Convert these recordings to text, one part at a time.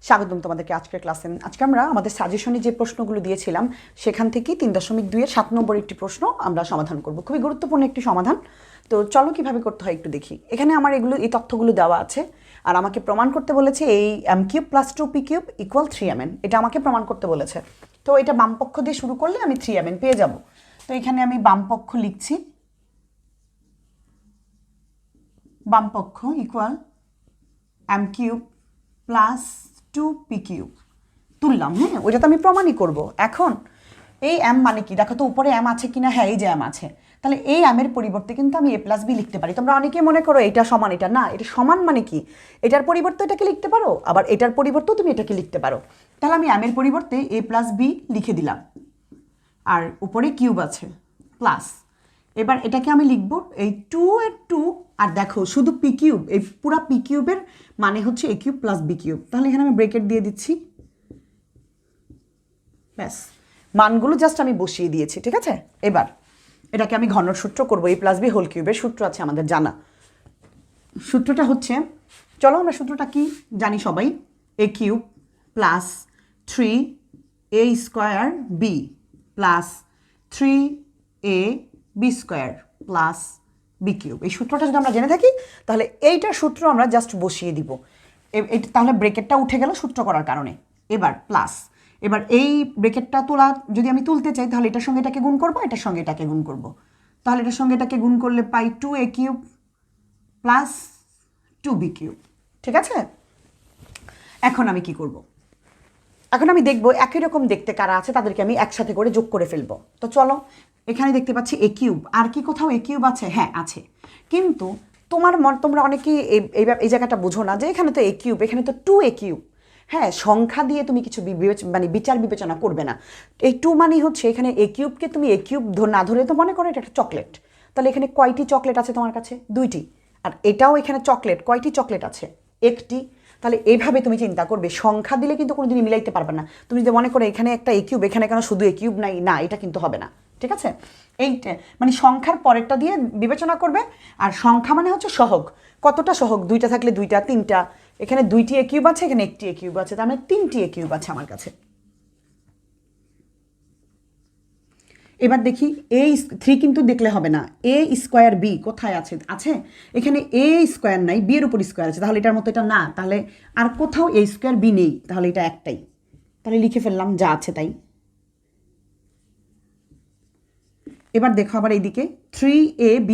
স্বাগতম তোমাদেরকে আজকের ক্লাসে। আজকে আমরা আমাদের সাজেশনে যে প্রশ্নগুলো দিয়েছিলাম সেখান থেকে 3.2 এর 7 নম্বর একটি প্রশ্ন আমরা সমাধান করব। খুবই গুরুত্বপূর্ণ একটি সমাধান। তো চলো কিভাবে করতে হয় একটু দেখি। এখানে আমার এই তথ্যগুলো দেওয়া আছে আর আমাকে প্রমাণ করতে বলেছে এই m³ + 2p³ = 3mn। এটা আমাকে প্রমাণ করতে বলেছে। তো এটা বামপক্ষ দিয়ে শুরু করলে আমি 3mn পেয়ে যাব। তো এখানে আমি বামপক্ষ লিখছি, বামপক্ষ ইকুয়াল m³ + 2p³ তুললাম। হ্যাঁ, ওইটা তো আমি প্রমাণই করব। এখন এই m মানে কি দেখো তো, উপরে m আছে কিনা? হ্যাঁ, এই যে m আছে। তাহলে এই m এর পরিবর্তে কিন্তু আমি a + b লিখতে পারি। তোমরা অনেকে মনে করো এটা সমান, এটা না। এটা সমান মানে কি, এটার পরিবর্তে এটাকে লিখতে পারো, আবার এটার পরিবর্তেও তুমি এটাকে লিখতে পারো। তাহলে আমি m এর পরিবর্তে a + b লিখে দিলাম, আর উপরে কিউব আছে প্লাস। এবার এটাকে আমি লিখব এই 2 এর 2, আর দেখো শুধু p³, এই পুরা p³ মানে হচ্ছে a³ + b³। তাহলে এখানে আমি ব্রেকেট দিয়ে দিচ্ছি, ব্যাস মানগুলো জাস্ট আমি বসিয়ে দিয়েছি। ঠিক আছে, এবার এটাকে আমি ঘনর সূত্র করবো। a + b হোল কিউবের সূত্র আছে আমাদের জানা। সূত্রটা হচ্ছে, চলো আমরা সূত্রটা কি জানি সবাই, a³ + 3a² b + 3ab² + b³। এই সূত্রটা যদি আমরা জেনে থাকি তাহলে এইটার সূত্র আমরা জাস্ট বসিয়ে দিব। তাহলে ব্রেকেটটা উঠে গেল সূত্র করার কারণে। এবার প্লাস, এবার এই ব্রেকেটটা তোলা যদি আমি তুলতে চাই তাহলে এটার সঙ্গে এটাকে গুণ করবো, এটার সঙ্গে এটাকে গুণ করবো। তাহলে এটার সঙ্গে এটাকে গুণ করলে পাই 2a³ + 2b³। ঠিক আছে, এখন আমি কি করব? এখন আমি দেখব একই রকম দেখতে কারা আছে তাদেরকে আমি একসাথে করে যোগ করে ফেলবো। তো চলো, এখানে দেখতে পাচ্ছি a³। আর কি কোথাও a³ আছে? হ্যাঁ আছে, কিন্তু তোমরা অনেকেই এই জায়গাটা বুঝো না যে এখানে তো a³, এখানে তো 2a³। হ্যাঁ, সংখ্যা দিয়ে তুমি কিছু বিচার বিবেচনা করবে না। এই 2 মানেই হচ্ছে এখানে a³কে তুমি a³ না ধরে তো মনে করো এটা একটা চকলেট। তাহলে এখানে কয়টি চকলেট আছে তোমার কাছে? 2টি। আর এটাও এখানে চকলেট, কয়টি চকলেট আছে? 1টি। তাহলে এইভাবে তুমি চিন্তা করবে, সংখ্যা দিলে কিন্তু কোনোদিনই মিলাইতে পারবে না। তুমি যদি মনে করো এখানে একটা a³, এখানে কেন শুধু a³ নাই, না, এটা কিন্তু হবে না। ঠিক আছে, এইটা মানে সংখ্যার পরেরটা দিয়ে বিবেচনা করবে। আর সংখ্যা মানে হচ্ছে সহগ, কতটা সহগ? 2টা থাকলে 2টা, 3টা। এখানে 2টি a³ আছে, এখানে 1টি a³ আছে, তার মানে 3টি a³ আছে আমার কাছে। এবার দেখি a³ কিন্তু দেখলে হবে না, a²b কোথায় আছে? আছে এখানে a² নাই, b এর উপর স্কোয়ার আছে, তাহলে এটার মতো এটা না। তাহলে আর কোথাও a²b নেই, তাহলে এটা একটাই। তাহলে লিখে ফেললাম যা আছে তাই। এবার দেখো আবার এইদিকে 3ab²,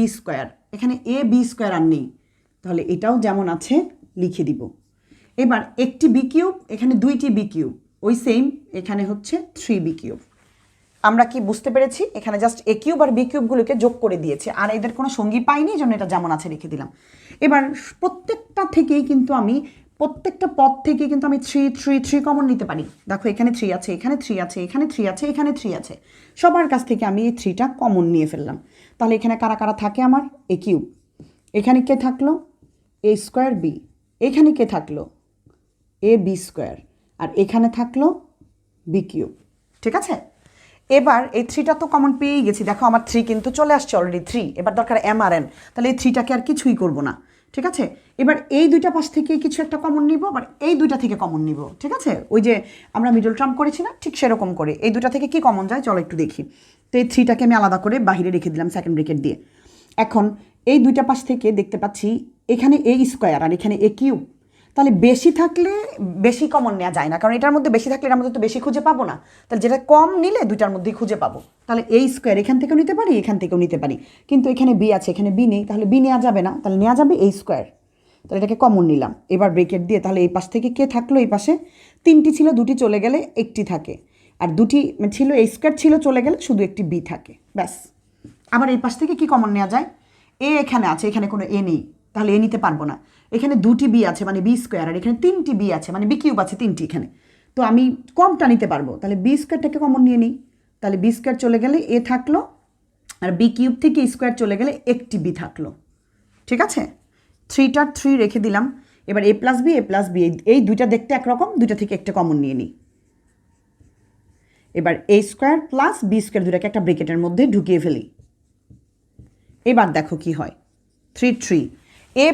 এখানে ab² আর নেই, তাহলে এটাও যেমন আছে লিখে দিব। এবার একটি b³, এখানে 2টি b³, ওই সেম, এখানে হচ্ছে 3b³। আমরা কি বুঝতে পেরেছি? এখানে জাস্ট a³ আর b³ যোগ করে দিয়েছে, আর এদের কোনো সঙ্গী পাইনি, এই জন্য এটা যেমন আছে রেখে দিলাম। এবার প্রত্যেকটা থেকেই কিন্তু আমি, প্রত্যেকটা পদ থেকে কিন্তু আমি 3 কমন নিতে পারি। দেখো এখানে 3 আছে, এখানে 3 আছে, এখানে 3 আছে, এখানে 3 আছে। সবার কাছ থেকে আমি এই 3টা কমন নিয়ে ফেললাম। তাহলে এখানে কারা কারা থাকে আমার? a³, এখানে কে থাকলো? a²b, এখানে কে থাকলো? ab², আর এখানে থাকলো b³। ঠিক আছে, এবার এই 3টা তো কমন পেয়েই গেছি। দেখো আমার 3 কিন্তু চলে আসছে অলরেডি 3। এবার দরকার m আর n, তাহলে এই 3টাকে আর কিছুই করব না। ঠিক আছে, এবার এই 2টা পাশ থেকে কিছু একটা কমন নিব, আবার এই 2টা থেকে কমন নিব। ঠিক আছে, ওই যে আমরা মিডল টার্ম করেছি না, ঠিক সেরকম করে এই 2টা থেকে কি কমন যায় চলো একটু দেখি। তো এই 3টাকে আমি আলাদা করে বাহিরে রেখে দিলাম সেকেন্ড ব্রেকেট দিয়ে। এখন এই 2টা পাশ থেকে দেখতে পাচ্ছি এখানে a² আর এখানে a³। তাহলে বেশি থাকলে বেশি কমন নেওয়া যায় না, কারণ এটার মধ্যে বেশি থাকলে এটার মধ্যে তো বেশি খুঁজে পাবো না। তাহলে যেটা কম নিলে 2টার মধ্যেই খুঁজে পাবো। তাহলে a² এখান থেকেও নিতে পারি, এখান থেকেও নিতে পারি, কিন্তু এখানে b আছে, এখানে b নেই, তাহলে b নেওয়া যাবে না, তাহলে নেওয়া যাবে a²। তাহলে এটাকে কমন নিলাম। এবার ব্রেকেট দিয়ে তাহলে এই পাশ থেকে কে থাকলো? এই পাশে 3টি ছিল, 2টি চলে গেলে 1টি থাকে, আর 2টি ছিল a² ছিল, চলে গেলে শুধু একটি b থাকে, ব্যাস। আবার এই পাশ থেকে কি কমন নেওয়া যায়? a এখানে আছে, এখানে কোনো a নেই, তাহলে এ নিতে পারবো না। এখানে 2টি b আছে মানে b², আর এখানে 3টি b আছে মানে b³ আছে 3টি এখানে, তো আমি কমটা নিতে পারবো। তাহলে b²টাকে কমন নিয়ে নিই, তাহলে b² চলে গেলে a থাকলো, আর b³ থেকে a² চলে গেলে একটি b থাকলো। ঠিক আছে, 3টার 3 রেখে দিলাম। এবার a + b, এই 2টা দেখতে একরকম, 2টা থেকে একটা কমন নিয়ে নিই। এবার a² + b² 2টাকে একটা ব্রেকেটের মধ্যে ঢুকিয়ে ফেলি। এবার দেখো কি হয়, 3 a +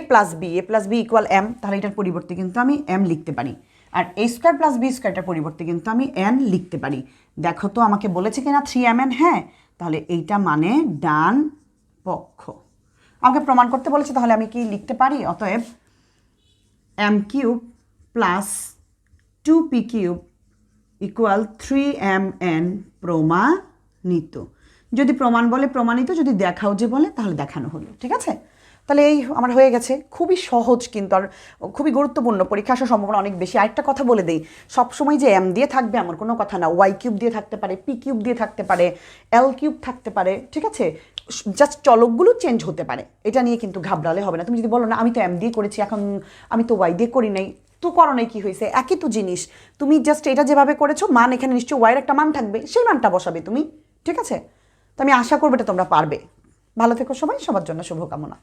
b = m, তাহলে এটার পরিবর্তে কিন্তু আমি m লিখতে পারি। আর a স্কোয়ার প্লাস বি স্কোয়ারটার পরিবর্তে কিন্তু আমি n লিখতে পারি। দেখো তো আমাকে বলেছে কিনা 3mn, হ্যাঁ, তাহলে এইটা মানে ডান পক্ষ। আমাকে প্রমাণ করতে বলেছে, তাহলে আমি কি লিখতে পারি? অতএব m cube plus 2p cube equal 3mn প্রমাণিত। যদি প্রমাণ বলে প্রমাণিত, যদি দেখাও যে বলে তাহলে দেখানো হলো। ঠিক আছে, তাহলে এই আমার হয়ে গেছে। খুবই সহজ কিন্তু, আর খুবই গুরুত্বপূর্ণ, পরীক্ষা আসার সম্ভাবনা অনেক বেশি। আরেকটা কথা বলে দিই, সবসময় যে m দিয়ে থাকবে আমার কোনো কথা না, y কিউব দিয়ে থাকতে পারে, p কিউব দিয়ে থাকতে পারে, l কিউব থাকতে পারে। ঠিক আছে, জাস্ট চলকগুলো চেঞ্জ হতে পারে, এটা নিয়ে কিন্তু ঘাবড়ালে হবে না। তুমি যদি বলো না আমি তো m দিয়ে করেছি, এখন আমি তো y দিয়ে করি নাই, তো করো নাই, কি হয়েছে? একই তো জিনিস। তুমি জাস্ট এটা যেভাবে করেছো, মান এখানে নিশ্চয়ই ওয়াইয়ের একটা মান থাকবে, সেই মানটা বসাবে তুমি। ঠিক আছে, তো আমি আশা করবো এটা তোমরা পারবে। ভালো থেকো সবাই, সবার জন্য শুভকামনা।